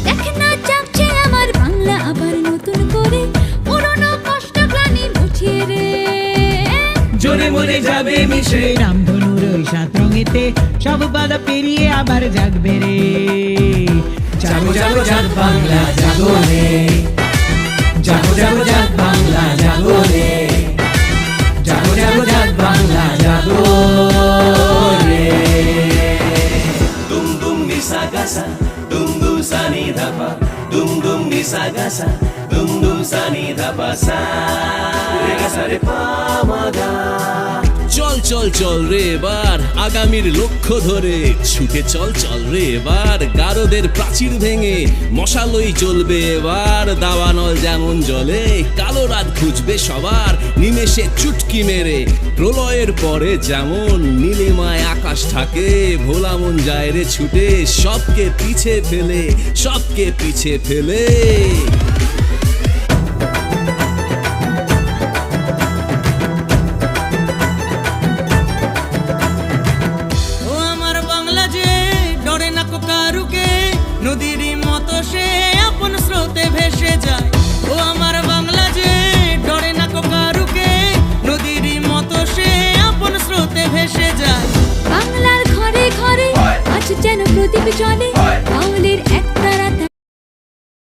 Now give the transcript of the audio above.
দেখ না জাগছে আমার বাংলা আবার নতুন করে, পুরনো কষ্ট গ্লানি মুছিয়ে রে। জোরে মরে যাবে মিশে রামধনুর ওই 7 রঙেতে, সব বাধা পেরিয়ে আবার জাগবে রে। জাগো জাগো জাগ বাংলা জাগো রে, জাগো জাগো জাগ বাংলা জাগো রে, জাগো জাগো জাগ বাংলা জাগো রে। দুম দুম নিসা গাসা দুম দুম সানি ধাপা, দুম দুম নিসা গাসা দুম দুম সানি ধাপা, সা রে গা সা রে পা মা গা। চল চল চল রে এবার আগামীর লক্ষ্য ধরে, ছুটে চল চল রে এবার গারদের প্রাচীর ভেঙে, মশালই চলবে এবার দাবানল যেমন জলে, কালো রাত খুঁজবে সবার নিমেষে চুটকি মেরে, প্রলয়ের পরে যেমন নীলিমায় আকাশ থাকে, ভোলা মন যায় রে ছুটে সবকে পিছে ফেলে, সবকে পিছে ফেলে। নদীর মতো সে আপন স্রোতে ভেসে যায়, ও আমার বাংলা যে ডরে না কারুকে, নদীর মতো সে আপন স্রোতে ভেসে যায়। বাংলার ঘরে ঘরে আজ যেন প্রদীপ জ্বলে,